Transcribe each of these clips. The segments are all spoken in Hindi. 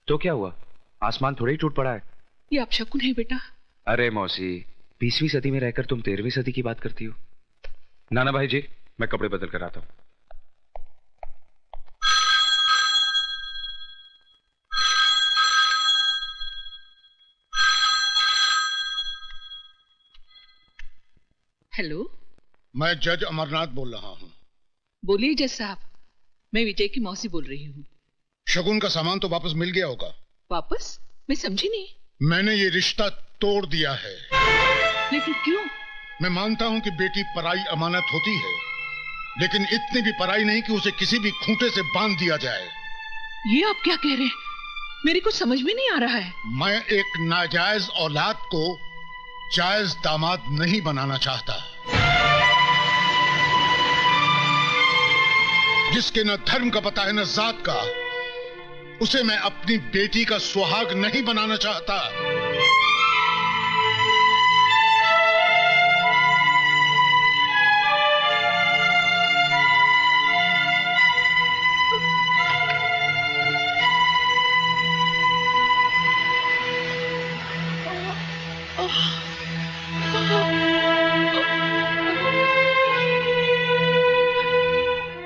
तो क्या हुआ? आसमान थोड़ा ही टूट पड़ा है। ये अपशकुन है बेटा। अरे मौसी, 20वीं सदी में रहकर तुम 13वीं सदी की बात करती हो। नाना भाई जी, मैं कपड़े बदल कर आता हूं। हेलो, मैं जज अमरनाथ बोल रहा हूँ। बोलिए जज साहब, मैं विजय की मौसी बोल रही हूँ। शगुन का सामान तो वापस मिल गया होगा। वापस? मैं समझी नहीं। मैंने ये रिश्ता तोड़ दिया है। लेकिन क्यों? मैं मानता हूँ कि बेटी पराई अमानत होती है, लेकिन इतनी भी पराई नहीं कि उसे किसी भी खूंटे से बांध दिया जाए। ये आप क्या कह रहे हैं? मेरी कुछ समझ में नहीं आ रहा है। मैं एक नाजायज औलाद को जायज दामाद नहीं बनाना चाहता। जिसके न धर्म का पता है न जात का, उसे मैं अपनी बेटी का सुहाग नहीं बनाना चाहता।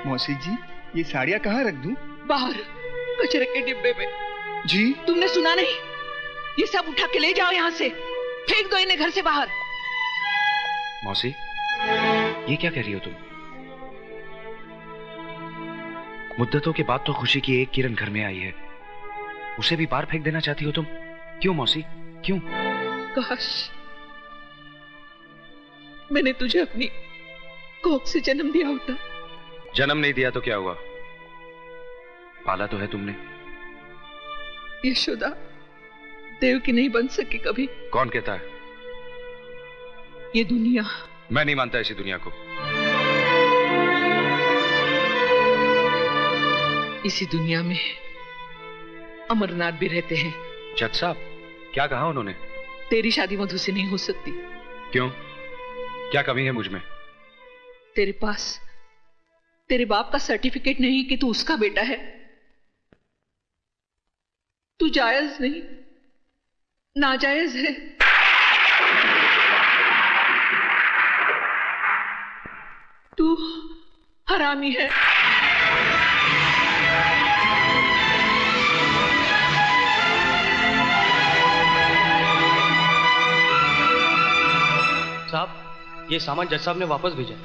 मौसी जी, ये साड़ियाँ कहाँ रख दूं? बाहर कचरे के डिब्बे में। जी? तुमने सुना नहीं? ये सब उठा के ले जाओ यहाँ से, फेंक दो इन्हें घर से बाहर। मौसी, ये क्या कह रही हो तुम? मुद्दतों के बाद तो खुशी की एक किरण घर में आई है, उसे भी बाहर फेंक देना चाहती हो तुम? क्यों मौसी, क्यों? काश मैंने तुझे अपनी कोख से जन्म दिया होता। जन्म नहीं दिया तो क्या हुआ? पाला तो है तुमने। यशोदा देव की नहीं बन सकी कभी। कौन कहता है? ये दुनिया। मैं नहीं मानता इसी दुनिया को। इसी दुनिया में अमरनाथ भी रहते हैं। जज साहब, क्या कहा उन्होंने? तेरी शादी मधु से नहीं हो सकती। क्यों? क्या कमी है मुझ में? तेरे पास तेरे बाप का सर्टिफिकेट नहीं कि तू उसका बेटा है। तू जायज नहीं, नाजायज है। तू हरामी है। साहब, ये सामान जज साहब ने वापस भेजा।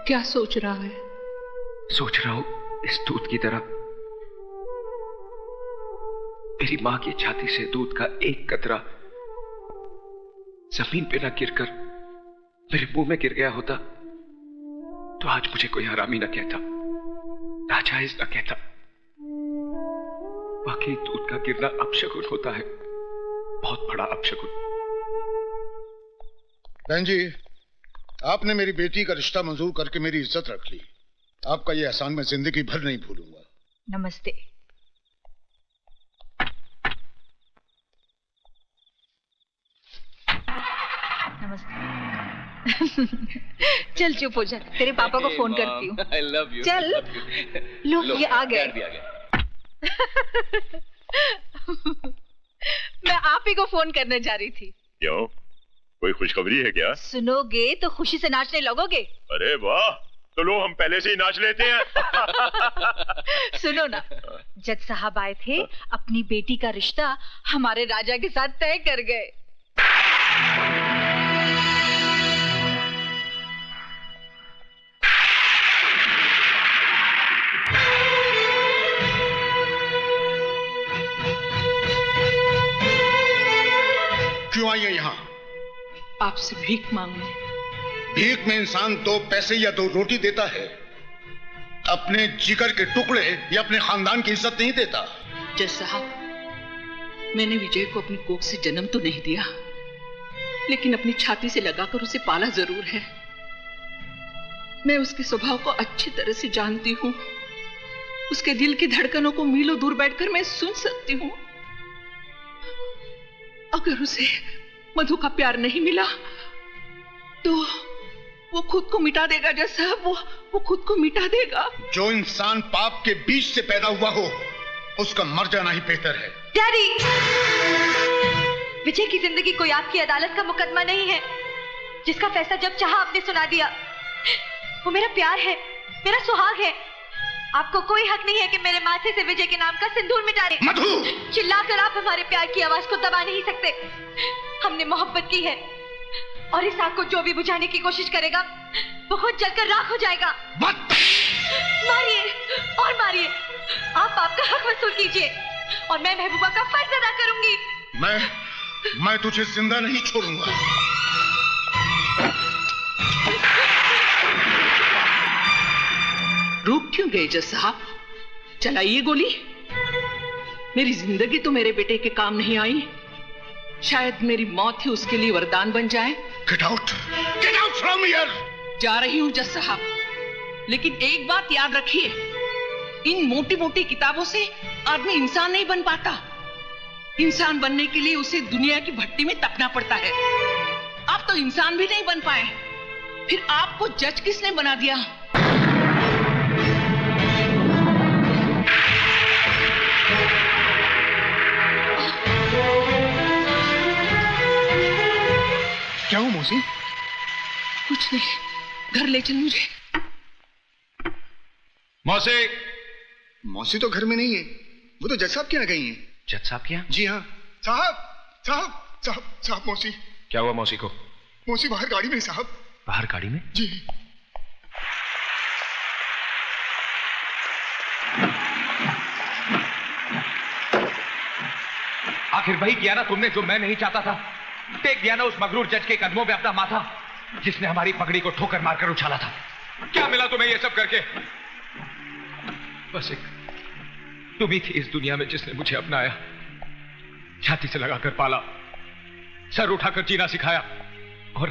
क्या सोच रहा है? सोच रहा हूं, इस दूध की तरह मेरी मां की छाती से दूध का एक कतरा जमीन पे ना गिरकर मेरे मुंह में गिर गया होता तो आज मुझे कोई हरामी ना कहता, नाजायज ना कहता। बाकी दूध का गिरना अपशकुन होता है, बहुत बड़ा अपशकुन। बहन जी, आपने मेरी बेटी का रिश्ता मंजूर करके मेरी इज्जत रख ली। आपका यह एहसान मैं जिंदगी भर नहीं भूलूंगा। नमस्ते। नमस्ते। चल चुप हो जा, तेरे पापा को फोन करती हूँ। I love you. चल। लो ये आ गए। मैं आप ही को फोन करने जा रही थी। क्यों, कोई खुशखबरी है क्या? सुनोगे तो खुशी से नाचने लगोगे। अरे वाह, तो लो हम पहले से ही नाच लेते हैं। सुनो ना, जज साहब आए थे, अपनी बेटी का रिश्ता हमारे राजा के साथ तय कर गए। क्यों आई है यहाँ? आपसे भीख मांगने। भीख में इंसान 2 पैसे या 2 रोटी देता है, अपने जिगर के टुकड़े या अपने खानदान की इज्जत नहीं देता। जज साहब, मैंने विजय को अपनी कोख से जन्म तो नहीं दिया, लेकिन अपनी छाती से लगाकर उसे पाला जरूर है। मैं उसके स्वभाव को अच्छी तरह से जानती हूँ। उसके दिल की धड़कनों को मीलों दूर बैठकर मैं सुन सकती हूँ। अगर उसे मधु का प्यार नहीं मिला तो वो खुद को मिटा देगा। जज साहब, वो खुद को मिटा देगा। जो इंसान पाप के बीच से पैदा हुआ हो उसका मर जाना ही बेहतर है। डैडी, विजय की जिंदगी कोई आपकी अदालत का मुकदमा नहीं है जिसका फैसला जब चाहा आपने सुना दिया। वो मेरा प्यार है, मेरा सुहाग है। आपको कोई हक नहीं है कि मेरे माथे से विजय के नाम का सिंदूर मिटा दें। मधु! चिल्लाकर आप हमारे प्यार की आवाज को दबा नहीं सकते। हमने मोहब्बत की है और इस आग को जो भी बुझाने की कोशिश करेगा वो खुद जलकर राख हो जाएगा। मारिए और मारिए, आप आपका हक वसूल कीजिए और मैं महबूबा का फर्ज अदा करूंगी। मैं तुझे जिंदा नहीं छोड़ूंगा। रुक क्यों गए जज साहब? चलाइए गोली। मेरी जिंदगी तो मेरे बेटे के काम नहीं आई, शायद मेरी मौत ही उसके लिए वरदान बन जाए। Get out from here! जा रही हूं जज साहब, लेकिन एक बात याद रखिए, इन मोटी मोटी किताबों से आदमी इंसान नहीं बन पाता। इंसान बनने के लिए उसे दुनिया की भट्टी में तपना पड़ता है। आप तो इंसान भी नहीं बन पाए, फिर आपको जज किसने बना दिया? क्या हो मौसी? कुछ नहीं, घर ले चल मुझे। मौसी! मौसी तो घर में नहीं है, वो तो जज साहब के यहाँ गई हैं। जज साहब क्या? जी हाँ। साहब मौसी। क्या हुआ मौसी को? मौसी बाहर गाड़ी में साहब। बाहर गाड़ी में? जी। आखिर वही किया ना तुमने जो मैं नहीं चाहता था। टेक दिया ना उस मगरूर जज के कदमों पे अपना माथा, जिसने हमारी पगड़ी को ठोकर मारकर उछाला था। क्या मिला तुम्हें ये सब करके? बस एक तुम ही थी इस दुनिया में जिसने मुझे अपनाया, छाती से लगाकर पाला, सर उठाकर जीना सिखाया। और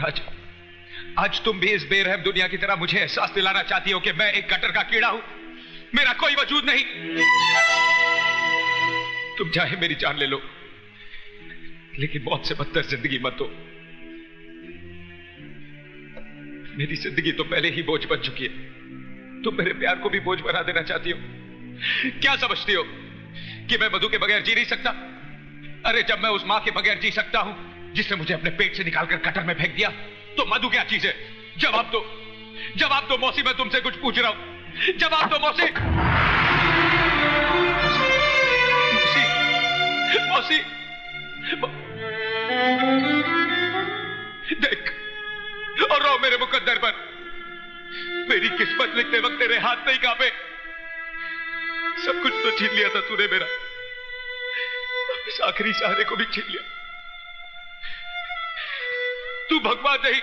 आज तुम भी इस बेरहम दुनिया की तरह मुझे एहसास दिलाना चाहती हो कि मैं एक गटर का कीड़ा हूं, मेरा कोई वजूद नहीं। तुम चाहे मेरी जान ले लो, लेकिन मौत से बदतर जिंदगी मत दो। मेरी जिंदगी तो पहले ही बोझ बन चुकी है, तुम मेरे प्यार को भी बोझ बना देना चाहती हो। क्या समझती हो कि मैं मधु के बगैर जी नहीं सकता? अरे जब मैं उस मां के बगैर जी सकता हूं जिसने मुझे अपने पेट से निकालकर गटर में फेंक दिया, तो मधु क्या चीज है? जवाब दो मौसी, मैं तुमसे कुछ पूछ रहा हूं। जवाब दो मौसी। मौसी, देख और रो मेरे मुकद्दर पर। मेरी किस्मत लिखते वक्त तेरे हाथ नहीं कांपे। सब कुछ तो छीन लिया था तूने मेरा, इस आखिरी सहारे को भी छीन लिया। तू भगवान नहीं,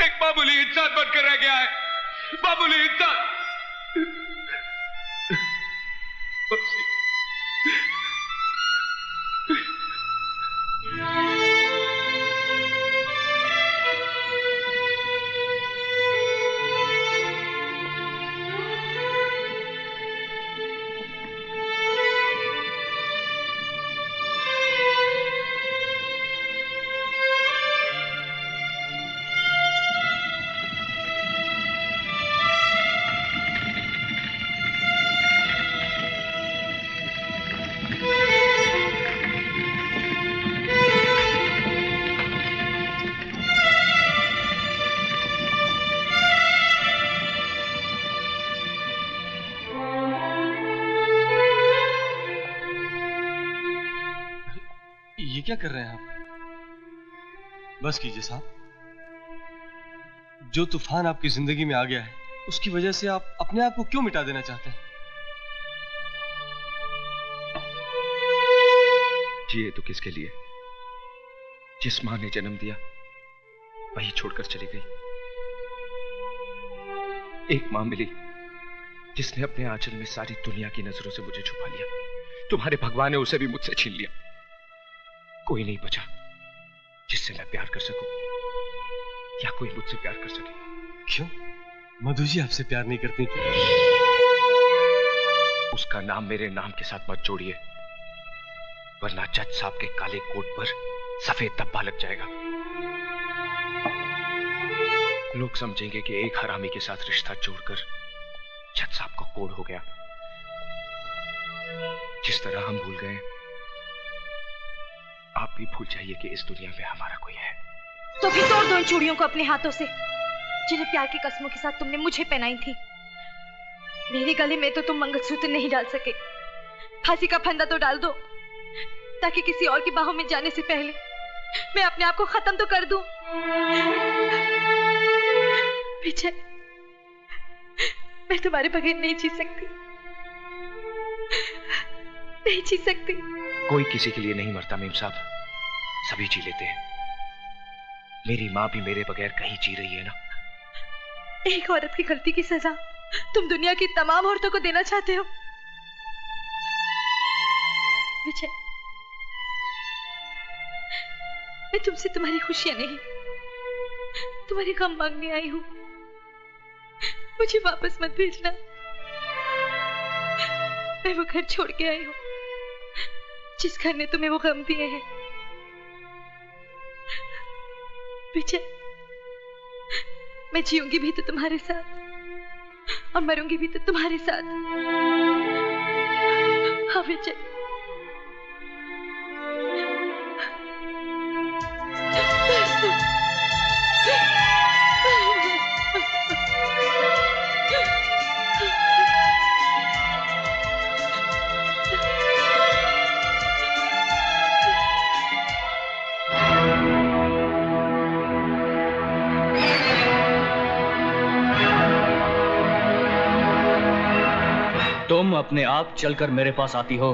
एक मामूली इंसान बनकर रह गया है, मामूली इंसान। क्या कर रहे हैं आप? बस कीजिए साहब। जो तूफान आपकी जिंदगी में आ गया है, उसकी वजह से आप अपने आप को क्यों मिटा देना चाहते हैं? जिए तो किसके लिए? जिस मां ने जन्म दिया वही छोड़कर चली गई। एक मां मिली जिसने अपने आंचल में सारी दुनिया की नजरों से मुझे छुपा लिया। तुम्हारे भगवान ने उसे भी मुझसे छीन लिया। कोई नहीं बचा जिससे मैं प्यार कर सकूं या कोई मुझसे प्यार कर सके। क्यों? मधु जी आपसे प्यार नहीं करती क्या? उसका नाम मेरे नाम के साथ मत जोड़िए, वरना जज साहब के काले कोट पर सफेद धब्बा लग जाएगा। लोग समझेंगे कि एक हरामी के साथ रिश्ता जोड़कर जज साहब को कोड़ हो गया। जिस तरह हम भूल गए, आप भी भूल जाइए कि इस दुनिया में हमारा कोई है। तो फिर तोड़ दो इन चूड़ियों को अपने हाथों से, जिन्हें प्यार की कसमों के साथ तुमने मुझे पहनाई थी। मेरे गले में तो तुम मंगलसूत्र नहीं डाल सके, फांसी का फंदा तो डाल दो, ताकि किसी और की बाहों में जाने से पहले मैं अपने आप को खत्म तो कर दूं। विजय, मैं तुम्हारे बगैर नहीं जी सकती, नहीं जी सकती। कोई किसी के लिए नहीं मरता मेम साहब, सभी जी लेते हैं। मेरी माँ भी मेरे बगैर कहीं जी रही है ना। एक औरत की गलती की सजा तुम दुनिया की तमाम औरतों को देना चाहते हो। विजय, मैं तुमसे तुम्हारी खुशियां नहीं, तुम्हारे गम मांगने आई हूं। मुझे वापस मत भेजना। मैं वो घर छोड़ के आई हूं जिस घर ने तुम्हें वो गम दिए हैं। विजय, मैं जीऊंगी भी तो तुम्हारे साथ और मरूंगी भी तो तुम्हारे साथ। हाँ विजय। तुम अपने आप चलकर मेरे पास आती हो,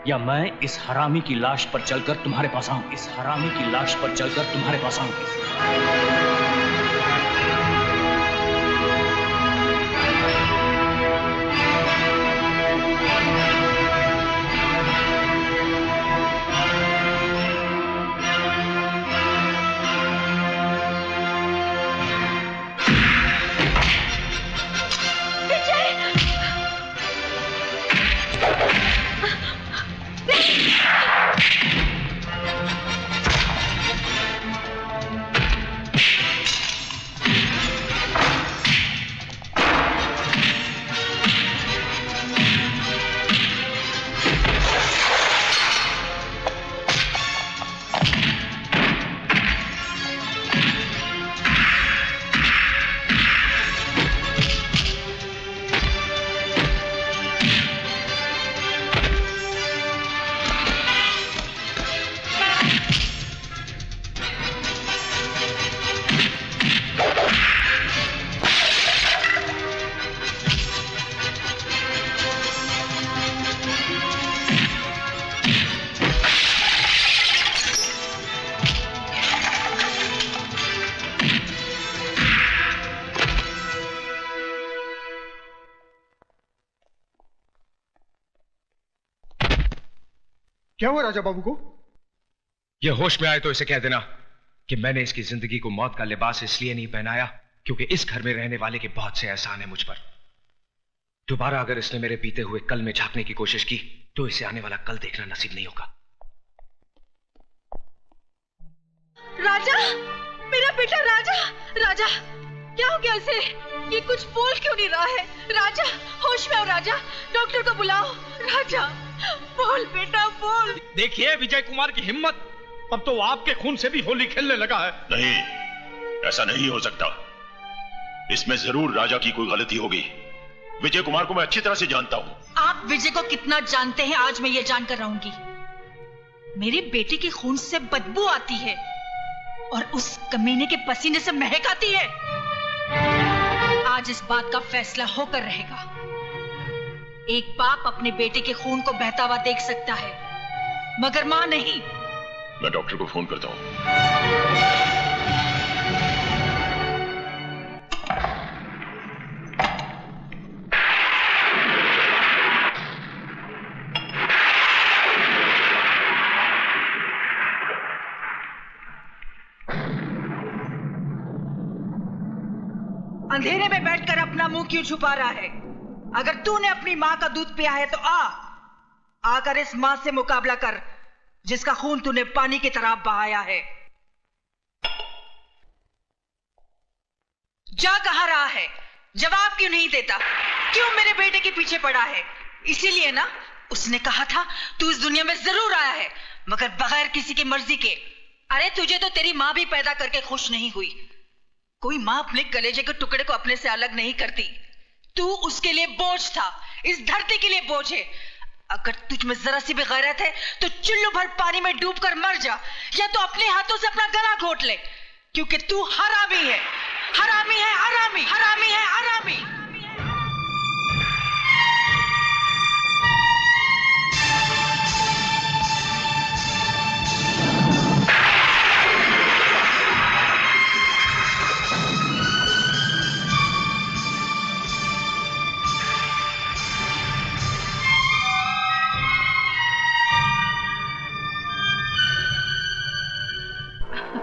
या मैं इस हरामी की लाश पर चलकर तुम्हारे पास आऊं? इस हरामी की लाश पर चलकर तुम्हारे पास आऊं। क्या हुआ राजा बाबू को? यह होश में आए तो इसे कह देना कि मैंने इसकी जिंदगी को मौत का लिबास इसलिए नहीं पहनाया क्योंकि इस घर में रहने वाले के बहुत से एहसान है मुझ पर। दोबारा अगर इसने मेरे बीते हुए कल में झांकने की कोशिश की तो इसे आने वाला कल देखना नसीब नहीं होगा। राजा, मेरा बेटा राजा, राजा क्या हो गया इसे? ये कुछ बोल क्यों नहीं रहा है? राजा, होश में आओ राजा, डॉक्टर को बुलाओ। राजा, बोल बेटा बोल। देखिए विजय कुमार की हिम्मत, अब तो आपके खून से भी होली खेलने लगा है। नहीं, ऐसा नहीं हो सकता। इसमें जरूर राजा की कोई गलती होगी। विजय कुमार को मैं अच्छी तरह से जानता हूँ। आप विजय को कितना जानते हैं आज मैं ये जानकर रहूंगी। मेरे बेटे के खून से बदबू आती है और उस कमीने के पसीने से महक आती है। आज इस बात का फैसला होकर रहेगा। एक बाप अपने बेटे के खून को बहता हुआ देख सकता है, मगर मां नहीं। मैं डॉक्टर को फोन करता हूँ। अंधेरे में बैठकर अपना मुंह क्यों छुपा रहा है? अगर तूने अपनी माँ का दूध पिया है तो आकर इस माँ से मुकाबला कर जिसका खून तूने पानी की तरह बहाया है। जा कहाँ रहा है? जवाब क्यों नहीं देता? क्यों मेरे बेटे के पीछे पड़ा है? इसीलिए ना उसने कहा था तू इस दुनिया में जरूर आया है, मगर बगैर किसी की मर्जी के। अरे तुझे तो तेरी माँ भी पैदा करके खुश नहीं हुई। कोई माँ अपने कलेजे के टुकड़े को अपने से अलग नहीं करती। तू उसके लिए बोझ था, इस धरती के लिए बोझ है। अगर तुझ में जरा सी भी गैरत है तो चुल्लू भर पानी में डूबकर मर जा, या तो अपने हाथों से अपना गला घोट ले, क्योंकि तू हरामी है, हरामी है, हरामी, हरामी